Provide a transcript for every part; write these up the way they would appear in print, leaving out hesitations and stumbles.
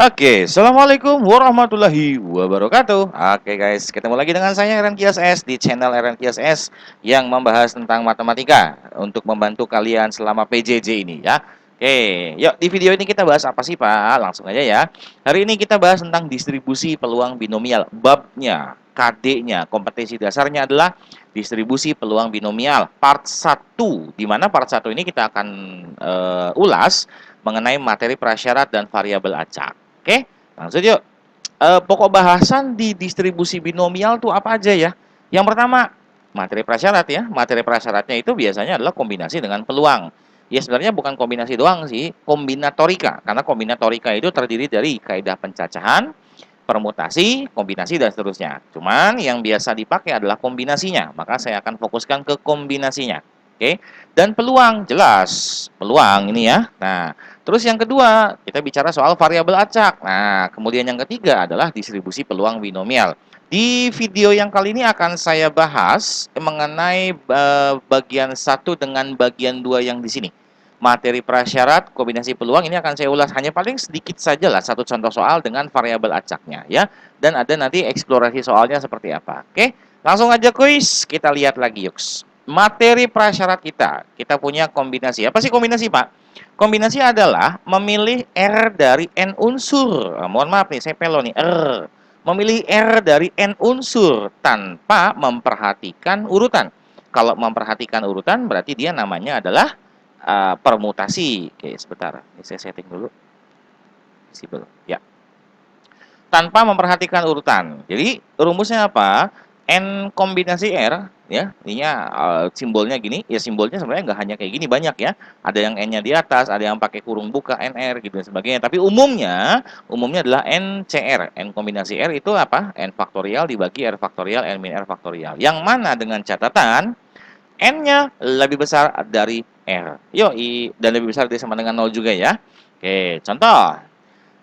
Oke, assalamualaikum warahmatullahi wabarakatuh. Oke guys, ketemu lagi dengan saya Eren Kias S di channel Eren Kias S yang membahas tentang matematika untuk membantu kalian selama PJJ ini ya. Oke, yuk di video ini kita bahas apa sih Pak? Langsung aja ya. Hari ini kita bahas tentang distribusi peluang binomial. Babnya, KD-nya, kompetensi dasarnya adalah distribusi peluang binomial part 1. Di mana part 1 ini kita akan ulas mengenai materi prasyarat dan variabel acak. Oke, langsung yuk. Pokok bahasan di distribusi binomial tuh apa aja ya? Yang pertama, materi prasyarat ya. Materi prasyaratnya itu biasanya adalah kombinasi dengan peluang. Ya sebenarnya bukan kombinasi doang sih, kombinatorika. Karena kombinatorika itu terdiri dari kaidah pencacahan, permutasi, kombinasi, dan seterusnya. Cuman yang biasa dipakai adalah kombinasinya. Maka saya akan fokuskan ke kombinasinya. Oke, dan peluang, jelas. Peluang ini ya. Nah, terus yang kedua, kita bicara soal variabel acak. Nah, kemudian yang ketiga adalah distribusi peluang binomial. Di video yang kali ini akan saya bahas mengenai bagian 1 dengan bagian 2 yang di sini. Materi prasyarat, kombinasi peluang ini akan saya ulas hanya paling sedikit saja lah satu contoh soal dengan variabel acaknya ya. Dan ada nanti eksplorasi soalnya seperti apa. Oke, langsung aja kuis, kita lihat lagi yuk. Materi prasyarat kita punya kombinasi. Apa sih kombinasi, Pak? Kombinasi adalah memilih R dari N unsur. Mohon maaf nih, saya pelo nih. Memilih R dari N unsur tanpa memperhatikan urutan. Kalau memperhatikan urutan berarti dia namanya adalah permutasi. Oke, sebentar. Ini saya setting dulu. Visible. Ya. Tanpa memperhatikan urutan. Jadi rumusnya apa? N kombinasi R ya, ininya simbolnya gini, ya simbolnya sebenarnya nggak hanya kayak gini, banyak ya. Ada yang N-nya di atas, ada yang pakai kurung buka NR gitu dan sebagainya. Tapi umumnya adalah NCR. N kombinasi R itu apa? N faktorial dibagi R faktorial N min R faktorial. Yang mana dengan catatan N-nya lebih besar dari R. Dan lebih besar dari sama dengan 0 juga ya. Oke, contoh.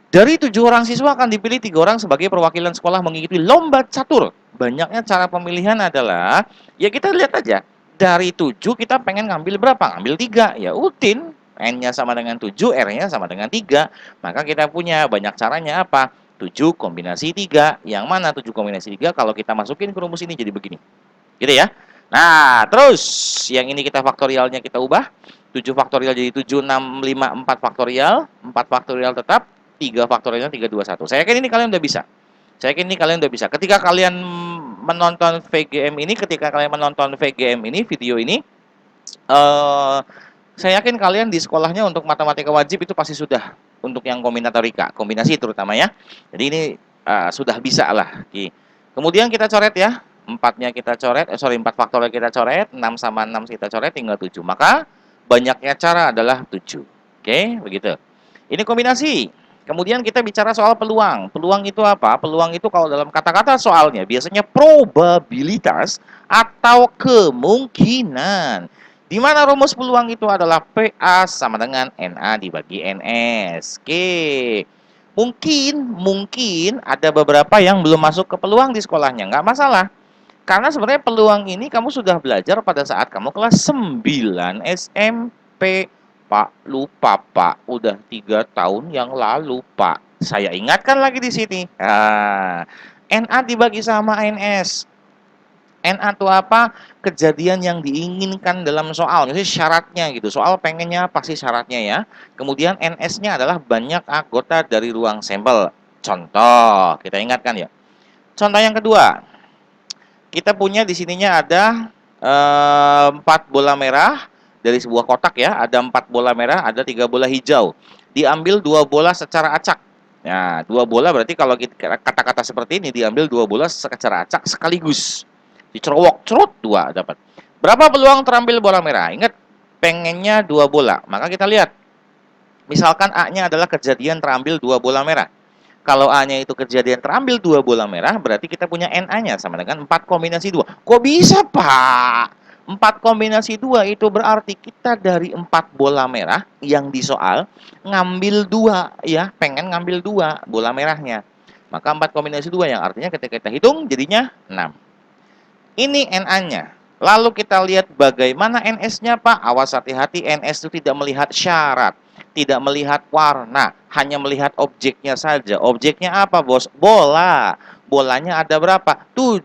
Dari 7 orang siswa akan dipilih 3 orang sebagai perwakilan sekolah mengikuti lomba catur. Banyaknya cara pemilihan adalah, ya kita lihat aja. Dari 7 kita pengen ngambil berapa? Ngambil 3. Ya utin, N-nya sama dengan 7, R-nya sama dengan 3. Maka kita punya banyak caranya apa? 7 kombinasi 3. Yang mana 7 kombinasi 3 kalau kita masukin ke rumus ini jadi begini. Gitu ya. Nah, terus yang ini kita faktorialnya kita ubah. 7 faktorial jadi 7, 6, 5, 4 faktorial. 4 faktorial tetap. 3 faktorialnya 3, 2, 1. Saya yakin ini kalian udah bisa. Saya yakin ini kalian udah bisa. Ketika kalian menonton VGM ini, video ini, eh saya yakin kalian di sekolahnya untuk matematika wajib itu pasti sudah untuk yang kombinatorika, kombinasi terutama ya. Jadi ini sudah bisa lah. Kemudian kita coret ya. 4-nya kita coret, 4 faktorial kita coret, 6 sama 6 kita coret, tinggal 7. Maka banyaknya cara adalah 7. Oke, begitu. Ini kombinasi. Kemudian kita bicara soal peluang. Peluang itu apa? Peluang itu kalau dalam kata-kata soalnya biasanya probabilitas atau kemungkinan. Di mana rumus peluang itu adalah PA sama dengan NA dibagi NS. Oke. Mungkin ada beberapa yang belum masuk ke peluang di sekolahnya. Nggak masalah. Karena sebenarnya peluang ini kamu sudah belajar pada saat kamu kelas 9 SMP. Pak, lupa Pak. Udah 3 tahun yang lalu Pak. Saya ingatkan lagi di sini. NA dibagi sama NS. NA itu apa? Kejadian yang diinginkan dalam soal. Misalnya syaratnya gitu. Soal pengennya pasti syaratnya ya. Kemudian NS-nya adalah banyak anggota dari ruang sampel. Contoh, kita ingatkan ya. Contoh yang kedua, kita punya di sininya ada 4 bola merah dari sebuah kotak ya. Ada 4 bola merah, ada 3 bola hijau. Diambil 2 bola secara acak. Nah, 2 bola berarti kalau kata-kata seperti ini diambil 2 bola secara acak sekaligus. Dicerowok, cerut 2 dapat. Berapa peluang terambil bola merah? Ingat, pengennya 2 bola. Maka kita lihat. Misalkan A-nya adalah kejadian terambil 2 bola merah. Kalau A-nya itu kejadian terambil 2 bola merah, berarti kita punya NA-nya sama dengan 4 kombinasi 2. Kok bisa, Pak? 4 kombinasi 2 itu berarti kita dari 4 bola merah yang di soal ngambil 2 ya, pengen ngambil 2 bola merahnya. Maka 4 kombinasi 2 yang artinya ketika kita hitung jadinya 6. Ini NA-nya. Lalu kita lihat bagaimana NS-nya, Pak. Awas hati-hati, NS itu tidak melihat syarat. tidak melihat warna, hanya melihat objeknya saja. Objeknya apa, Bos? Bola. Bolanya ada berapa? 7.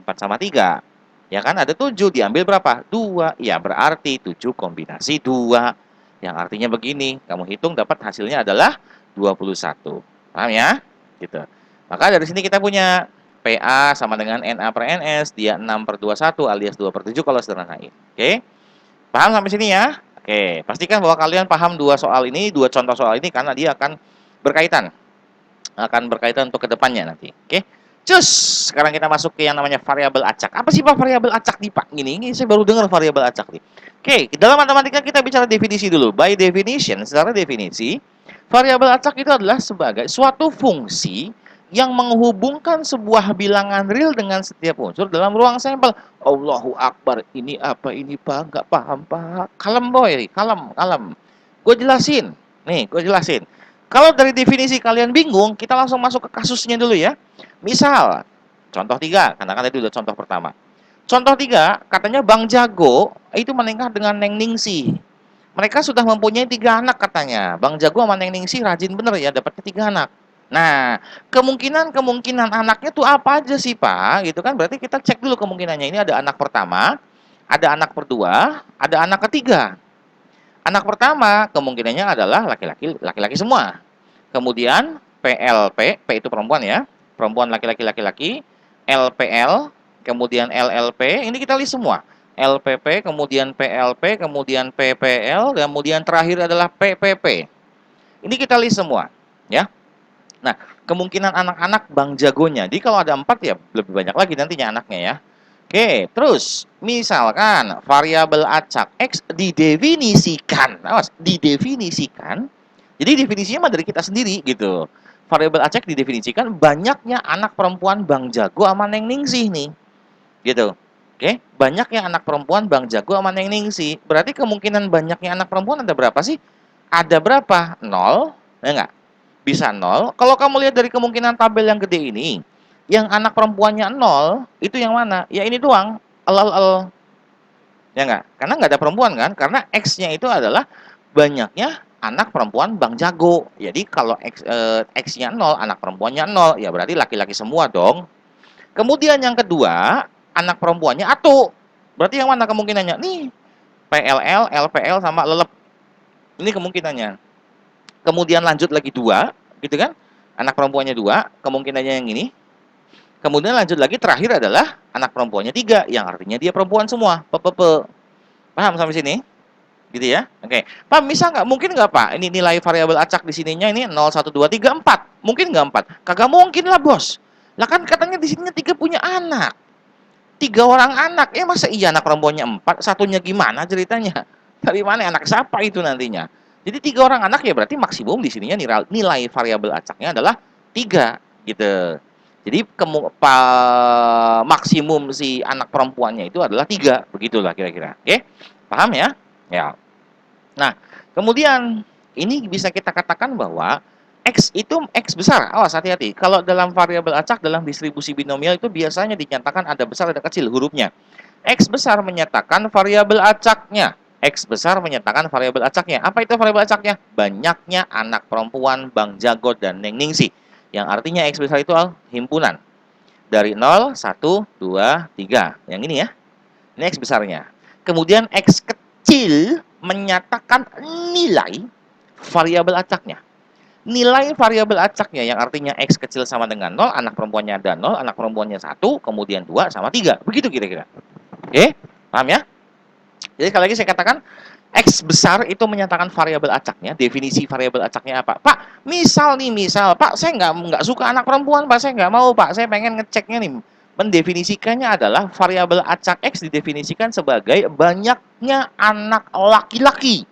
4 sama 3. Ya kan, ada 7. Diambil berapa? 2. Ya, berarti 7 kombinasi 2. Yang artinya begini, kamu hitung dapat hasilnya adalah 21. Paham ya? Gitu. Maka dari sini kita punya PA sama dengan NA per NS, dia 6/21 alias 2/7 kalau sederhanain. Oke? Paham sampai sini ya? Oke, pastikan bahwa kalian paham dua soal ini, dua contoh soal ini karena dia akan berkaitan. Akan berkaitan untuk kedepannya nanti. Oke? Cus, sekarang kita masuk ke yang namanya variabel acak. Apa sih Pak variabel acak nih Pak? Ini saya baru dengar variabel acak nih. Oke, dalam matematika kita bicara definisi dulu. By definition, secara definisi, variabel acak itu adalah sebagai suatu fungsi yang menghubungkan sebuah bilangan real dengan setiap unsur dalam ruang sampel. Allahu Akbar, ini apa ini Pak? Nggak paham Pak. Kalem boy, kalem, kalem. Gue jelasin. Nih, gue jelasin. Kalau dari definisi kalian bingung, kita langsung masuk ke kasusnya dulu ya. Misal, contoh 3, karena kan itu udah contoh pertama. Contoh 3, katanya Bang Jago itu menikah dengan Neng Ningsih. Mereka sudah mempunyai 3 anak katanya. Bang Jago sama Neng Ningsih rajin bener ya, dapatnya 3 anak. Nah, kemungkinan anaknya tuh apa aja sih Pak? Gitu kan, berarti kita cek dulu kemungkinannya. Ini ada anak pertama, ada anak kedua, ada anak ketiga. Anak pertama kemungkinannya adalah laki-laki semua. Kemudian PLP, P itu perempuan ya. Perempuan laki-laki, LPL, kemudian LLP, ini kita list semua. LPP, kemudian PLP, kemudian PPL, kemudian terakhir adalah PPP. Ini kita list semua, ya. Nah, kemungkinan anak-anak Bang Jagonya. Jadi kalau ada 4 ya lebih banyak lagi nantinya anaknya ya. Oke, terus misalkan variabel acak X didefinisikan. Awas, didefinisikan. Jadi definisinya mah dari kita sendiri gitu. Variabel acak didefinisikan banyaknya anak perempuan Bang Jago sama Neng Ningsih nih. Gitu. Oke, banyaknya anak perempuan Bang Jago sama Neng Ningsih. Berarti kemungkinan banyaknya anak perempuan ada berapa sih? Ada berapa? 0, ya enggak? Bisa 0. Kalau kamu lihat dari kemungkinan tabel yang gede ini, yang anak perempuannya 0, itu yang mana? Ya ini doang, el. Ya enggak? Karena nggak ada perempuan kan? Karena X-nya itu adalah banyaknya anak perempuan Bang Jago. Jadi kalau X-nya 0, anak perempuannya 0, ya berarti laki-laki semua dong. Kemudian yang kedua, anak perempuannya atu. Berarti yang mana kemungkinannya? Nih, PLL, LPL sama lelep. Ini kemungkinannya. Kemudian lanjut lagi 2, gitu kan? Anak perempuannya 2, kemungkinannya yang ini. Kemudian lanjut lagi terakhir adalah anak perempuannya 3, yang artinya dia perempuan semua. Paham sampai sini? Gitu ya? Oke. Pak, bisa nggak? Mungkin nggak Pak? Ini nilai variabel acak di sininya ini 0, 1, 2, 3, 4. Mungkin nggak 4? Kagak mungkin lah bos. Lah kan katanya di sininya 3 punya anak. 3 orang anak. Masa iya anak perempuannya 4? Satunya gimana ceritanya? Dari mana anak siapa itu nantinya? Jadi 3 orang anak ya berarti maksimum di sininya nilai variabel acaknya adalah 3 gitu. Jadi maksimum si anak perempuannya itu adalah 3, begitulah kira-kira. Oke? Paham ya? Ya. Nah, kemudian ini bisa kita katakan bahwa X itu X besar. Awas hati-hati. Kalau dalam variabel acak dalam distribusi binomial itu biasanya dinyatakan ada besar ada kecil hurufnya. X besar menyatakan variabel acaknya. X besar menyatakan variabel acaknya. Apa itu variabel acaknya? Banyaknya anak perempuan Bang Jago dan Neng Ningsih. Yang artinya X besar itu himpunan. Dari 0, 1, 2, 3. Yang ini ya. Ini X besarnya. Kemudian X kecil menyatakan nilai variabel acaknya. Nilai variabel acaknya yang artinya X kecil sama dengan 0, anak perempuannya ada 0, anak perempuannya 1, kemudian 2 sama 3. Begitu kira-kira. Oke? Paham ya? Jadi sekali lagi saya katakan X besar itu menyatakan variabel acaknya. Definisi variabel acaknya apa? Pak, misal, Pak, saya nggak suka anak perempuan, Pak, saya nggak mau, Pak, saya pengen ngeceknya nih. Mendefinisikannya adalah variabel acak X didefinisikan sebagai banyaknya anak laki-laki.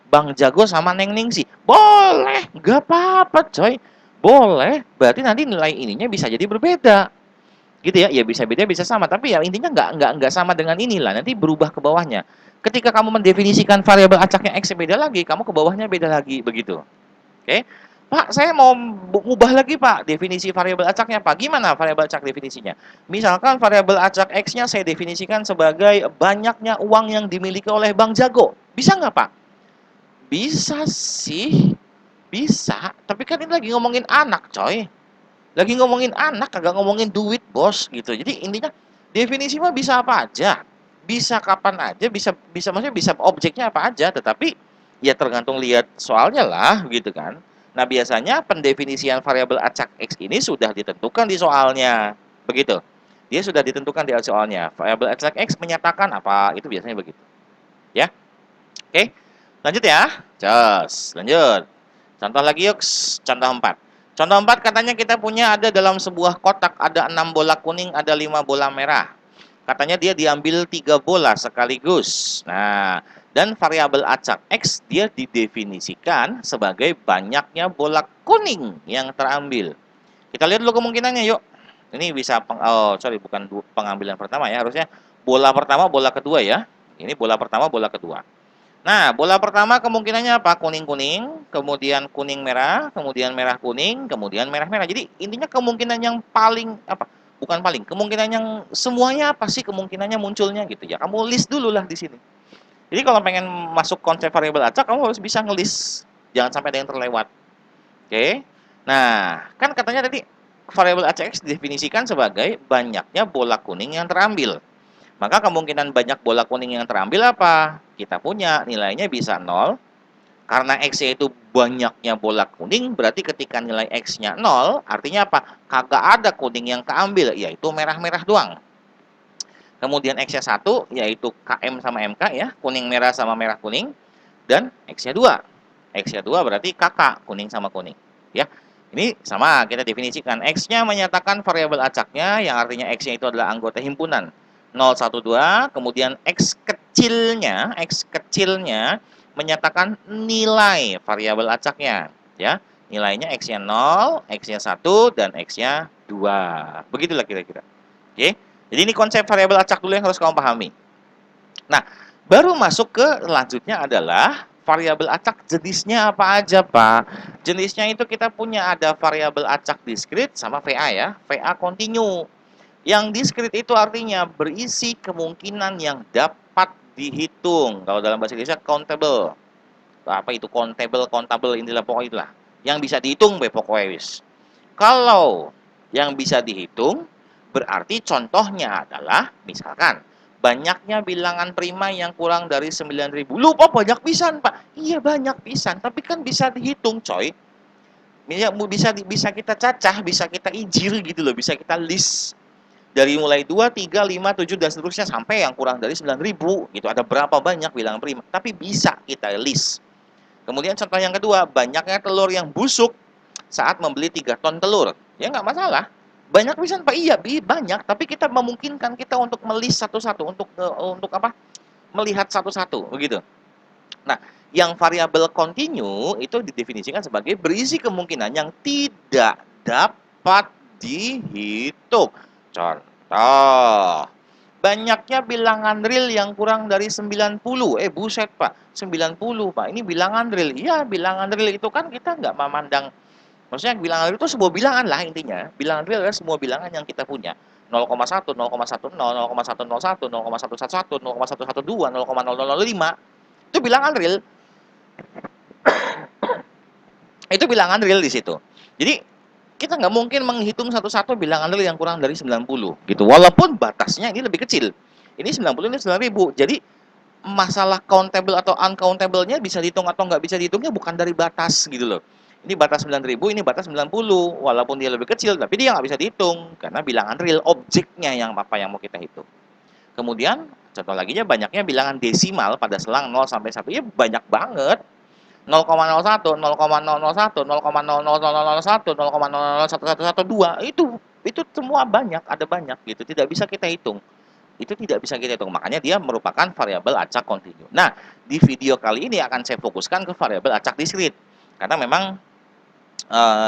Bang Jago sama Neng Ningsih. Boleh, nggak apa-apa, coy. Boleh, berarti nanti nilai ininya bisa jadi berbeda. Gitu ya, ya bisa beda bisa sama, tapi ya intinya nggak sama dengan inilah, nanti berubah ke bawahnya. Ketika kamu mendefinisikan variabel acaknya X beda lagi, kamu ke bawahnya beda lagi, begitu. Oke? Pak, saya mau ubah lagi Pak, definisi variabel acaknya Pak. Gimana variabel acak definisinya? Misalkan variabel acak X-nya saya definisikan sebagai banyaknya uang yang dimiliki oleh Bang Jago. Bisa nggak Pak? Bisa sih, bisa. Tapi kan ini lagi ngomongin anak, coy. Lagi ngomongin anak, kagak ngomongin duit, bos, gitu. Jadi intinya definisi mah bisa apa aja, bisa kapan aja, bisa bisa maksudnya bisa objeknya apa aja, tetapi ya tergantung lihat soalnya lah, gitu kan. Nah biasanya pendefinisian variabel acak x ini sudah ditentukan di soalnya, begitu. Dia sudah ditentukan di soalnya. Variabel acak x menyatakan apa, itu biasanya begitu. Ya, oke. Lanjut ya. Jos, lanjut. Contoh lagi yuk, contoh 4. Contoh 4 katanya kita punya ada dalam sebuah kotak ada 6 bola kuning, ada 5 bola merah. Katanya dia diambil 3 bola sekaligus. Nah, dan variabel acak X dia didefinisikan sebagai banyaknya bola kuning yang terambil. Kita lihat dulu kemungkinannya yuk. Ini bisa bukan pengambilan pertama ya, harusnya bola pertama, bola kedua ya. Ini bola pertama, bola kedua. Nah, bola pertama kemungkinannya apa? Kuning-kuning, kemudian kuning merah, kemudian merah kuning, kemudian merah merah. Jadi intinya kemungkinan yang paling apa? Bukan paling, kemungkinan yang semuanya apa sih kemungkinannya munculnya gitu ya. Kamu list dulu lah di sini. Jadi kalau pengen masuk konsep variabel acak, kamu harus bisa ngelis. Jangan sampai ada yang terlewat. Oke. Nah, kan katanya tadi variabel acak X didefinisikan sebagai banyaknya bola kuning yang terambil. Maka kemungkinan banyak bola kuning yang terambil apa? Kita punya nilainya bisa 0. Karena X-nya itu banyaknya bola kuning, berarti ketika nilai X-nya 0, artinya apa? Kagak ada kuning yang keambil, yaitu merah-merah doang. Kemudian X-nya 1, yaitu KM sama MK ya, kuning merah sama merah kuning. Dan X-nya 2. X-nya 2 berarti KK, kuning sama kuning. Ya, ini sama kita definisikan. X-nya menyatakan variabel acaknya, yang artinya X-nya itu adalah anggota himpunan 0, 1, 2. Kemudian X kecilnya menyatakan nilai variabel acaknya. Ya, nilainya X-nya 0, X-nya 1, dan X-nya 2. Begitulah kira-kira. Oke, jadi ini konsep variabel acak dulu yang harus kamu pahami. Nah, baru masuk ke selanjutnya adalah variabel acak jenisnya apa aja, Pak? Jenisnya itu kita punya ada variabel acak diskrit sama VA ya, VA kontinu. Yang diskrit itu artinya berisi kemungkinan yang dapat dihitung. Kalau dalam bahasa Indonesia countable. Apa itu countable, inilah pokoknya itulah. Yang bisa dihitung be pokoknya wis. Kalau yang bisa dihitung, berarti contohnya adalah, misalkan, banyaknya bilangan prima yang kurang dari 9.000. Lupa banyak pisan, Pak. Iya banyak pisan, tapi kan bisa dihitung, coy. Bisa kita cacah, bisa kita ijir gitu loh, bisa kita list. Dari mulai 2, 3, 5, 7, dan seterusnya sampai yang kurang dari 9.000 gitu. Ada berapa banyak bilangan prima, tapi bisa kita list. Kemudian contoh yang kedua, banyaknya telur yang busuk saat membeli 3 ton telur. Ya nggak masalah. Banyak bisa Pak, iya banyak, tapi kita memungkinkan kita untuk melis satu-satu, untuk apa? Melihat satu-satu, begitu. Nah, yang variabel kontinu itu didefinisikan sebagai berisi kemungkinan yang tidak dapat dihitung. Contoh, banyaknya bilangan real yang kurang dari 90. Buset, Pak. 90, Pak. Ini bilangan real. Iya, bilangan real itu kan kita nggak memandang. Maksudnya bilangan real itu sebuah bilangan lah intinya. Bilangan real adalah semua bilangan yang kita punya. 0,1, 0,10, 0,101, 0,111, 0,112, 0,0005. Itu bilangan real. Itu bilangan real di situ. Jadi kita nggak mungkin menghitung satu-satu bilangan real yang kurang dari 90 gitu. Walaupun batasnya ini lebih kecil. Ini 90, ini 9.000. Jadi masalah countable atau uncountable-nya bisa dihitung atau nggak bisa dihitungnya bukan dari batas gitu loh. Ini batas 9.000, ini batas 90. Walaupun dia lebih kecil, tapi dia nggak bisa dihitung. Karena bilangan real, objeknya yang apa yang mau kita hitung. Kemudian, contoh lagi banyaknya bilangan desimal pada selang 0 sampai 1. Ya banyak banget. 0,01, 0,001, 0,00001, 0,001112 itu semua banyak, ada banyak gitu. Tidak bisa kita hitung. Itu tidak bisa kita hitung. Makanya dia merupakan variabel acak kontinu. Nah, di video kali ini akan saya fokuskan ke variabel acak diskrit. Karena memang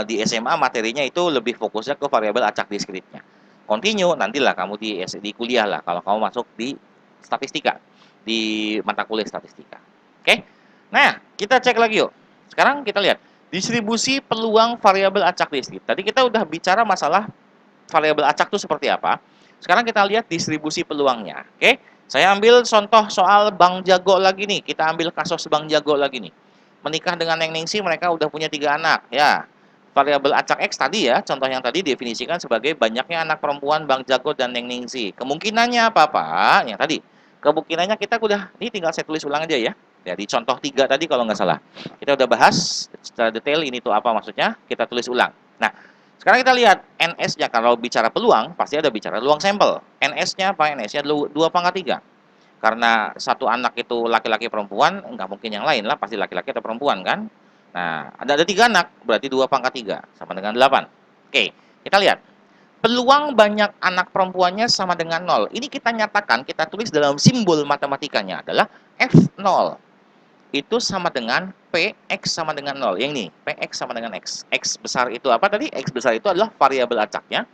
di SMA materinya itu lebih fokusnya ke variabel acak diskritnya. Kontinu nantilah kamu di kuliah lah kalau kamu masuk di statistika, di mata kuliah statistika. Oke? Nah, kita cek lagi yuk. Sekarang kita lihat distribusi peluang variabel acak diskrit. Tadi kita udah bicara masalah variabel acak itu seperti apa. Sekarang kita lihat distribusi peluangnya. Oke? Saya ambil contoh soal Bang Jago lagi nih. Kita ambil kasus Bang Jago lagi nih. menikah dengan Neng Ningsih, mereka udah punya 3 anak, ya. Variabel acak X tadi ya, contoh yang tadi definisikan sebagai banyaknya anak perempuan Bang Jago dan Neng Ningsih. Kemungkinannya apa, Pak? Yang tadi. Kemungkinannya kita udah, ini tinggal saya tulis ulang aja ya. Jadi contoh 3 tadi kalau nggak salah. Kita udah bahas secara detail ini tuh apa maksudnya, kita tulis ulang. Nah, sekarang kita lihat NS-nya, kalau bicara peluang, pasti ada bicara peluang sampel. NS-nya apa? NS-nya 2/3. Karena satu anak itu laki-laki perempuan, nggak mungkin yang lain lah, pasti laki-laki atau perempuan kan. Nah, ada 3 anak, berarti 2/3, sama dengan 8. Oke, kita lihat. Peluang banyak anak perempuannya sama dengan 0. Ini kita nyatakan, kita tulis dalam simbol matematikanya adalah F0. Itu sama dengan PX sama dengan 0. Yang ini, PX sama dengan X. X besar itu apa tadi? X besar itu adalah variabel acaknya.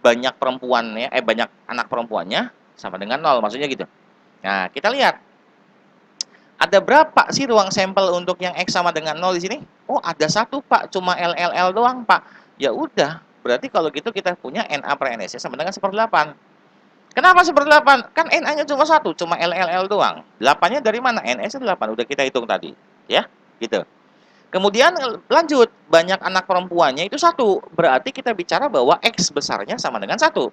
Banyak perempuannya, banyak anak perempuannya sama dengan 0. Maksudnya gitu. Nah, kita lihat. Ada berapa sih ruang sampel untuk yang X sama dengan 0 di sini? Oh, ada 1, Pak. Cuma LLL doang, Pak. Ya udah. Berarti kalau gitu kita punya NA per NS sama dengan 1/8. Kenapa 1/8? Kan NA-nya cuma 1, cuma LLL doang. 8-nya dari mana? NS 8. Udah kita hitung tadi. Ya, gitu. Kemudian lanjut, banyak anak perempuannya itu 1. Berarti kita bicara bahwa X besarnya sama dengan 1.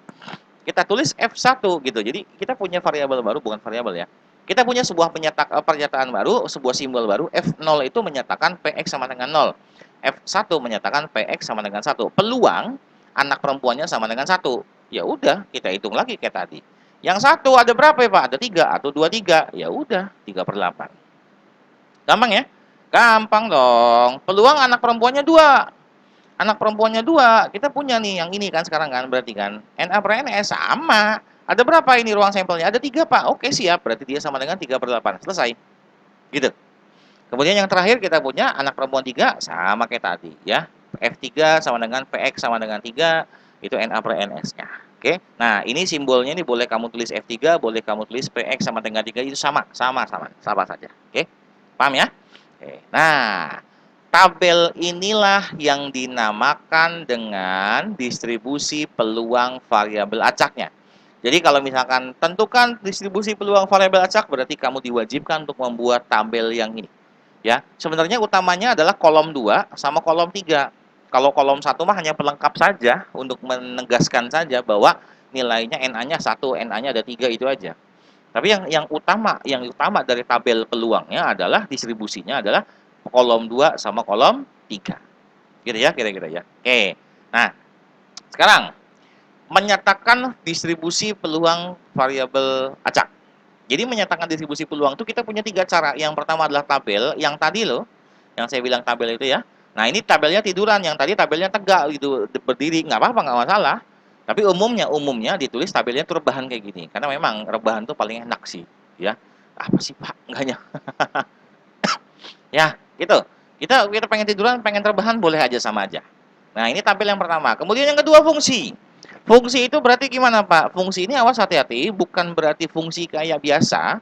Kita tulis F1 gitu. Jadi kita punya variabel baru, bukan variabel ya. Kita punya sebuah pernyataan baru, sebuah simbol baru. F0 itu menyatakan PX sama dengan 0. F1 menyatakan PX sama dengan 1. Peluang anak perempuannya sama dengan 1. Ya udah, kita hitung lagi kayak tadi. Yang 1 ada berapa ya, Pak? Ada 3 atau 23. Ya udah, 3/8. Gampang ya? Gampang dong. Peluang anak perempuannya 2. Anak perempuannya 2, kita punya nih yang ini kan sekarang kan, berarti kan NA per NS sama. Ada berapa ini ruang sampelnya? Ada 3, Pak. Oke, siap. Berarti dia sama dengan 3/8. Selesai. Gitu. Kemudian yang terakhir kita punya anak perempuan 3 sama kayak tadi ya. F3 sama dengan PX sama dengan 3, itu NA per NS-nya. Oke. Nah, ini simbolnya ini boleh kamu tulis F3, boleh kamu tulis PX sama dengan 3, itu sama saja. Oke. Paham ya? Oke. Nah, tabel inilah yang dinamakan dengan distribusi peluang variabel acaknya. Jadi kalau misalkan tentukan distribusi peluang variabel acak, berarti kamu diwajibkan untuk membuat tabel yang ini. Ya, sebenarnya utamanya adalah kolom 2 sama kolom 3. Kalau kolom 1 mah hanya pelengkap saja untuk menegaskan saja bahwa nilainya NA-nya 1, NA-nya ada 3, itu aja. Tapi yang utama dari tabel peluangnya adalah distribusinya adalah kolom 2 sama kolom 3. Gitu ya kira-kira ya. Oke. Nah, sekarang menyatakan distribusi peluang variabel acak. Jadi menyatakan distribusi peluang itu kita punya 3 cara. Yang pertama adalah tabel yang tadi loh, yang saya bilang tabel itu ya. Nah, ini tabelnya tiduran, yang tadi tabelnya tegak gitu, berdiri, nggak apa-apa, nggak masalah. Tapi umumnya ditulis tabelnya tuh rebahan kayak gini, karena memang rebahan tuh paling enak sih, ya. Apa sih, Pak? Enggaknya. Ya, gitu. Kita pengen tiduran, pengen rebahan, boleh aja, sama aja. Nah, ini tabel yang pertama. Kemudian yang kedua, fungsi. Fungsi itu berarti gimana, Pak? Fungsi ini awas hati-hati, bukan berarti fungsi kayak biasa,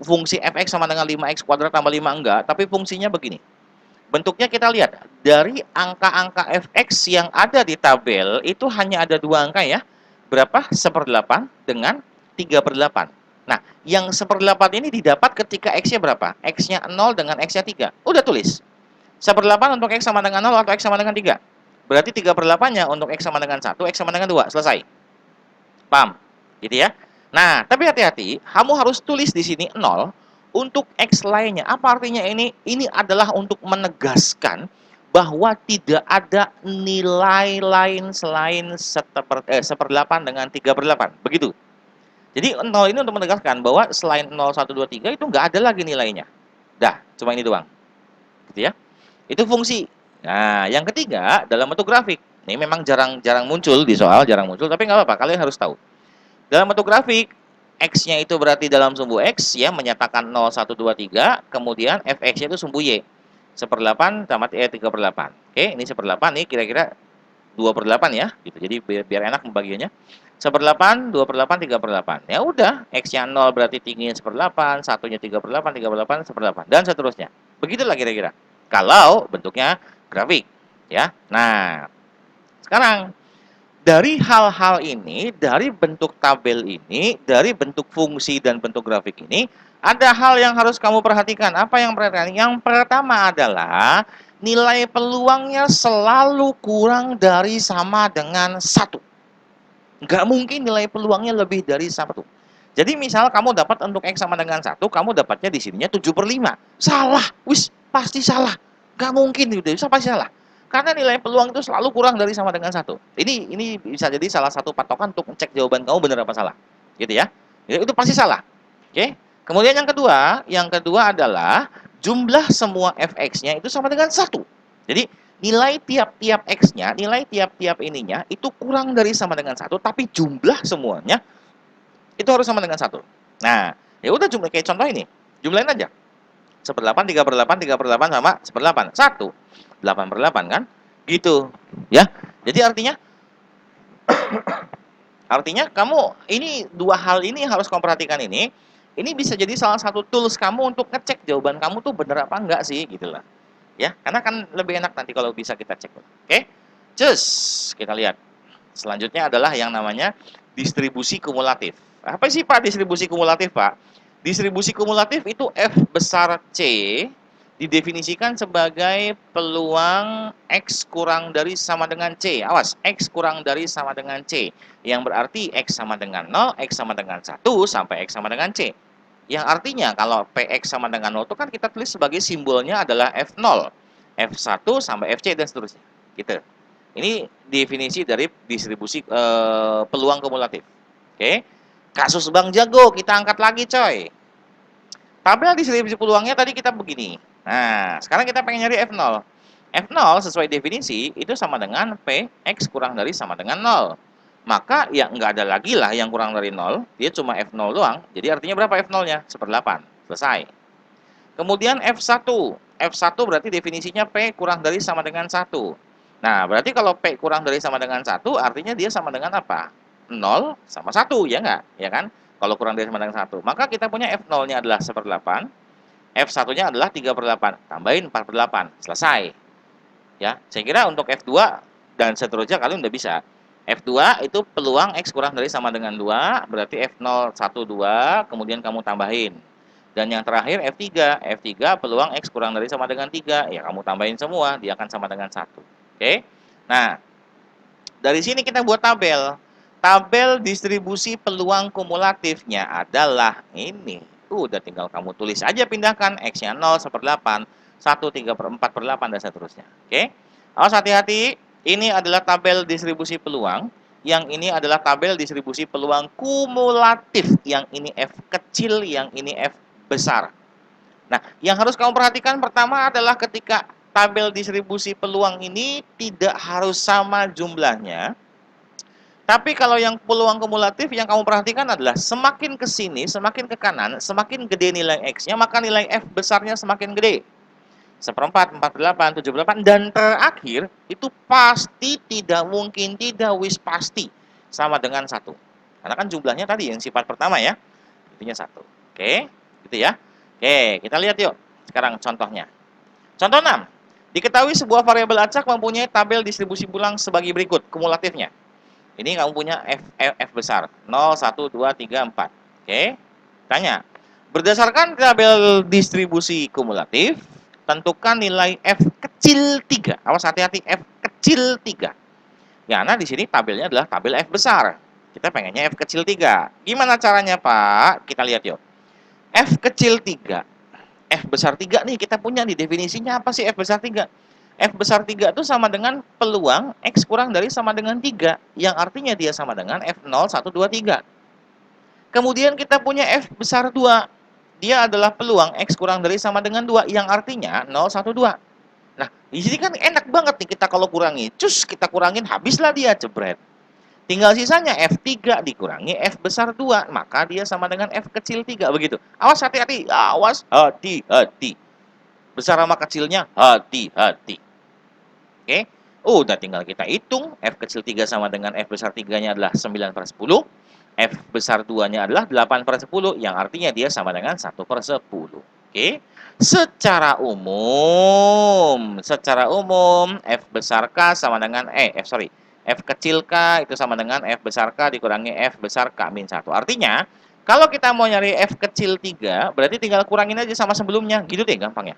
fungsi fx sama dengan 5x kuadrat tambah 5, enggak, tapi fungsinya begini. Bentuknya kita lihat, dari angka-angka fx yang ada di tabel, itu hanya ada 2 angka ya. Berapa? 1/8 dengan 3/8. Nah, yang 1/8 ini didapat ketika x-nya berapa? X-nya 0 dengan x-nya 3. Udah tulis. 1/8 untuk x sama dengan 0 atau x sama dengan 3. Berarti 3/8-nya untuk x sama dengan 1, x sama dengan 2. Selesai. Paham? Gitu ya. Nah, tapi hati-hati, kamu harus tulis di sini 0 untuk x lainnya. Apa artinya ini? Ini adalah untuk menegaskan bahwa tidak ada nilai lain selain 1/8 dengan 3/8. Begitu. Jadi 0 ini untuk menegaskan bahwa selain 0, 1, 2, 3 itu nggak ada lagi nilainya. Dah, cuma ini doang. Gitu ya. Itu fungsi. Nah, yang ketiga dalam bentuk grafik. Ini memang jarang muncul di soal, jarang muncul, tapi nggak apa-apa, kalian harus tahu. Dalam bentuk grafik, X-nya itu berarti dalam sumbu X ya, menyatakan 0, 1, 2, 3, kemudian Fx-nya itu sumbu Y. 1/8 tambah 3/8. Oke, ini 1/8 nih kira-kira 2/8 ya, gitu. Jadi biar enak membagiannya. 1/8, 2/8, 3/8. Ya udah, X-nya 0 berarti tingginya 1/8, satunya 3/8, 3/8, 1/8, dan seterusnya. Begitulah kira-kira. Kalau bentuknya grafik, ya. Nah, sekarang Dari hal-hal ini, dari bentuk tabel ini, dari bentuk fungsi dan bentuk grafik ini, ada hal yang harus kamu perhatikan. Apa yang perhatikan? Yang pertama adalah nilai peluangnya selalu kurang dari sama dengan 1. Nggak mungkin nilai peluangnya lebih dari 1. Jadi misal kamu dapat untuk X sama dengan 1, kamu dapatnya di sininya 7/5. Salah, wis, pasti salah. Nggak mungkin itu, bisa pasti salah. Karena nilai peluang itu selalu kurang dari sama dengan 1. Ini bisa jadi salah satu patokan untuk cek jawaban kamu benar apa salah. Gitu ya. Itu pasti salah. Oke. Kemudian yang kedua adalah jumlah semua fx-nya itu sama dengan 1. Jadi nilai tiap-tiap x-nya, nilai tiap-tiap ininya itu kurang dari sama dengan 1, tapi jumlah semuanya itu harus sama dengan 1. Nah, ya udah jumlah kayak contoh ini. Jumlahin aja. 1/8, 3/8, 3/8 sama 1/8. 1. 8/8 kan? Gitu. Ya. Jadi artinya kamu ini dua hal ini harus kamu perhatikan ini. Ini bisa jadi salah satu tools kamu untuk ngecek jawaban kamu tuh bener apa enggak sih gitu lah. Ya, karena kan lebih enak nanti kalau bisa kita cek. Oke? Cus, kita lihat. Selanjutnya adalah yang namanya distribusi kumulatif. Apa sih Pak distribusi kumulatif, Pak? Distribusi kumulatif itu F besar C didefinisikan sebagai peluang X kurang dari sama dengan C. Awas, X kurang dari sama dengan C. Yang berarti X sama dengan 0, X sama dengan 1, sampai X sama dengan C. Yang artinya kalau PX sama dengan 0 itu kan kita tulis sebagai simbolnya adalah F0, F1 sampai FC dan seterusnya. Gitu. Ini definisi dari distribusi peluang kumulatif. Oke. Kasus Bang Jago kita angkat lagi, coy. Tabel distribusi peluangnya tadi kita begini. Nah, sekarang kita pengen nyari F0. F0 sesuai definisi itu sama dengan PX kurang dari sama dengan 0. Maka ya nggak ada lagi lah yang kurang dari 0, dia cuma F0 doang. Jadi artinya berapa F0-nya? 1/8. Selesai. Kemudian F1. F1 berarti definisinya P kurang dari sama dengan 1. Nah, berarti kalau P kurang dari sama dengan 1, artinya dia sama dengan apa? 0 sama 1, ya nggak? Ya kan? Kalau kurang dari sama dengan 1. Maka kita punya F0-nya adalah 1/8, F1-nya adalah 3/8. Tambahin 4/8. Selesai. Ya, saya kira untuk F2 dan seterusnya kalian udah bisa. F2 itu peluang X kurang dari sama dengan 2, berarti F0 1 2, kemudian kamu tambahin. Dan yang terakhir F3. F3 peluang X kurang dari sama dengan 3, ya kamu tambahin semua, dia akan sama dengan 1. Oke. Nah, dari sini kita buat tabel. Tabel distribusi peluang kumulatifnya adalah ini. Udah tinggal kamu tulis aja, pindahkan X-nya 0, 1/8, 1, 3/4/8, dan seterusnya. Oke. Awas hati-hati, ini adalah tabel distribusi peluang. Yang ini adalah tabel distribusi peluang kumulatif. Yang ini F kecil, yang ini F besar. Nah, yang harus kamu perhatikan pertama adalah ketika tabel distribusi peluang ini tidak harus sama jumlahnya. Tapi kalau yang peluang kumulatif yang kamu perhatikan adalah semakin ke sini, semakin ke kanan, semakin gede nilai X-nya, maka nilai F besarnya semakin gede. 1/4, 4/8, 7/8, dan terakhir itu pasti tidak mungkin, tidak wis pasti sama dengan 1. Karena kan jumlahnya tadi yang sifat pertama ya, intinya 1. Oke, gitu ya. Oke, kita lihat yuk sekarang contohnya. Contoh 6. Diketahui sebuah variabel acak mempunyai tabel distribusi pulang sebagai berikut kumulatifnya. Ini kamu punya F besar 0, 1, 2, 3, 4. Oke. Tanya. Berdasarkan tabel distribusi kumulatif, tentukan nilai F kecil 3. Awas hati-hati, F kecil 3. Ya, nah di sini tabelnya adalah tabel F besar. Kita pengennya F kecil 3. Gimana caranya, Pak? Kita lihat yuk. F kecil 3. F besar 3 nih kita punya nih, definisinya apa sih F besar 3? F besar 3 itu sama dengan peluang X kurang dari sama dengan 3, yang artinya dia sama dengan F0, 1, 2, 3. Kemudian kita punya F besar 2. Dia adalah peluang X kurang dari sama dengan 2, yang artinya 0, 1, 2. Nah, di sini kan enak banget nih kita kalau kurangi. Cus, kita kurangin, habislah dia, jebret. Tinggal sisanya F3 dikurangi F besar 2, maka dia sama dengan F kecil 3, begitu. Awas hati-hati, awas hati-hati. Besar sama kecilnya, hati-hati. Oke, udah tinggal kita hitung. F kecil 3 sama dengan F besar 3-nya adalah 9/10. F besar 2-nya adalah 8/10, yang artinya dia sama dengan 1/10. Oke, secara umum F besar K sama dengan, F kecil K itu sama dengan F besar K dikurangi F besar K min 1. Artinya, kalau kita mau nyari F kecil 3, berarti tinggal kurangin aja sama sebelumnya. Gitu deh gampang ya.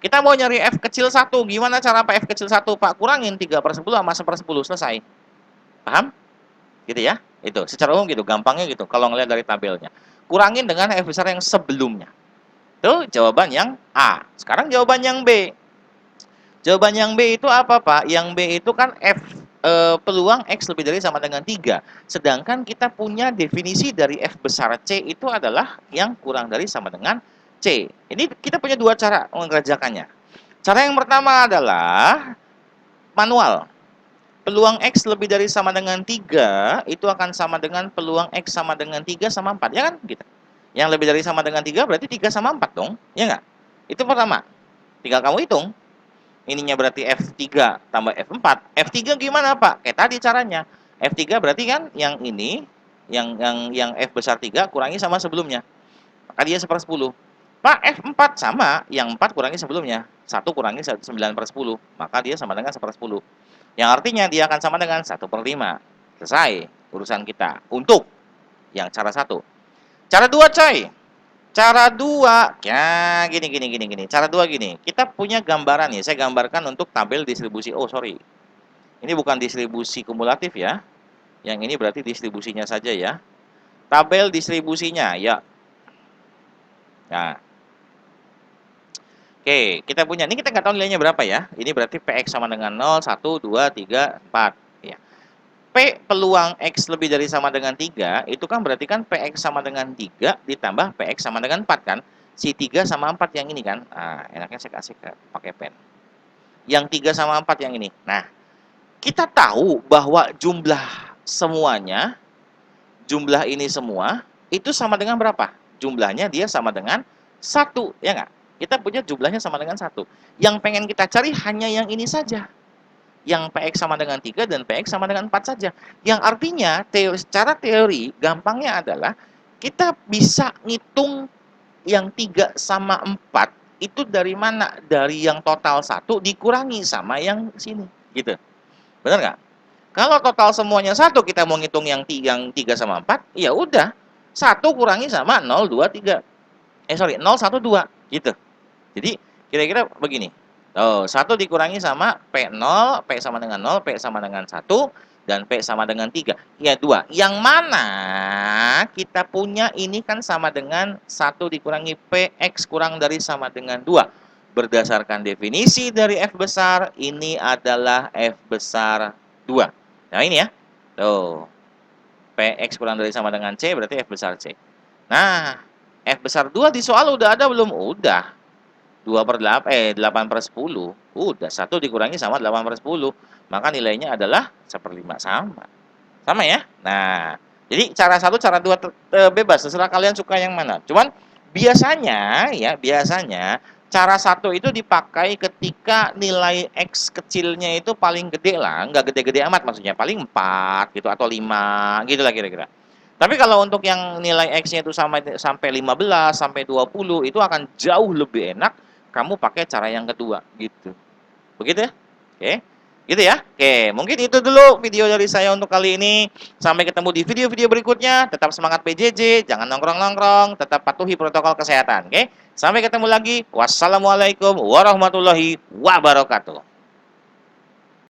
Kita mau nyari F kecil 1, gimana cara Pak F kecil 1? Pak, kurangin 3/10 sama 1/10, selesai. Paham? Gitu ya. Itu, secara umum gitu, gampangnya gitu, kalau ngelihat dari tabelnya. Kurangin dengan F besar yang sebelumnya. Itu jawaban yang A. Sekarang jawaban yang B. Jawaban yang B itu apa, Pak? Yang B itu kan F peluang X lebih dari sama dengan 3. Sedangkan kita punya definisi dari F besar C itu adalah yang kurang dari sama dengan C. Ini kita punya dua cara mengerjakannya. Cara yang pertama adalah manual. Peluang X lebih dari sama dengan 3 itu akan sama dengan peluang X sama dengan 3 sama 4. Ya kan? Gitu. Yang lebih dari sama dengan 3 berarti 3 sama 4 dong. Ya nggak? Itu pertama. Tinggal kamu hitung. Ininya berarti F3 tambah F4. F3 gimana, Pak? Kayak tadi caranya. F3 berarti kan yang ini, yang F besar 3 kurangi sama sebelumnya. Maka dia 1/10. Pak, F4 sama, yang 4 kurangi sebelumnya. 1 kurangi 9/10. Maka dia sama dengan 1/10. Yang artinya dia akan sama dengan 1/5. Selesai urusan kita. Untuk yang cara 1. Cara 2, coy. Cara 2, ya gini. Cara 2 gini, kita punya gambaran nih, saya gambarkan untuk tabel distribusi. Oh, sorry. Ini bukan distribusi kumulatif ya. Yang ini berarti distribusinya saja ya. Tabel distribusinya, ya. Nah. Oke, kita punya, ini kita nggak tahu nilainya berapa ya. Ini berarti PX sama dengan 0, 1, 2, 3, 4. Ya. P peluang X lebih dari sama dengan 3, itu kan berarti kan PX sama dengan 3 ditambah PX sama dengan 4 kan. Si 3 sama 4 yang ini kan. Nah, enaknya saya kasih pakai pen. Yang 3 sama 4 yang ini. Nah, kita tahu bahwa jumlah ini semua, itu sama dengan berapa? Jumlahnya dia sama dengan 1, ya nggak? Kita punya jumlahnya sama dengan 1. Yang pengen kita cari hanya yang ini saja. Yang PX sama dengan 3 dan PX sama dengan 4 saja. Yang artinya, secara teori, gampangnya adalah, kita bisa ngitung yang 3 sama 4, itu dari mana? Dari yang total 1 dikurangi sama yang sini. Gitu. Benar nggak? Kalau total semuanya 1, kita mau ngitung yang 3 sama 4, ya udah. 1 kurangi sama 0, 2, 3. 0, 1, 2. Gitu. Jadi, kira-kira begini. Oh, 1 dikurangi sama P0, P sama dengan 0, P sama dengan 1, dan P sama dengan 3. Ya, 2. Yang mana kita punya ini kan sama dengan 1 dikurangi PX kurang dari sama dengan 2. Berdasarkan definisi dari F besar, ini adalah F besar 2. Nah, ini ya. Tuh. PX kurang dari sama dengan C berarti F besar C. Nah, F besar 2 di soal udah ada belum? Udah. 8/10. Udah, 1 dikurangi sama 8/10. Maka nilainya adalah 1/5 sama. Sama ya? Nah, jadi cara 1, cara 2 bebas, terserah kalian suka yang mana. Cuman biasanya cara 1 itu dipakai ketika nilai X kecilnya itu paling gede lah, nggak gede-gede amat maksudnya, paling 4 gitu atau 5 gitu lah kira-kira. Tapi kalau untuk yang nilai X-nya itu sampai 15, sampai 20, itu akan jauh lebih enak kamu pakai cara yang kedua gitu. Begitu ya? Oke. Gitu ya. Oke, mungkin itu dulu video dari saya untuk kali ini. Sampai ketemu di video-video berikutnya. Tetap semangat PJJ, jangan nongkrong-nongkrong, tetap patuhi protokol kesehatan, oke? Sampai ketemu lagi. Wassalamualaikum warahmatullahi wabarakatuh.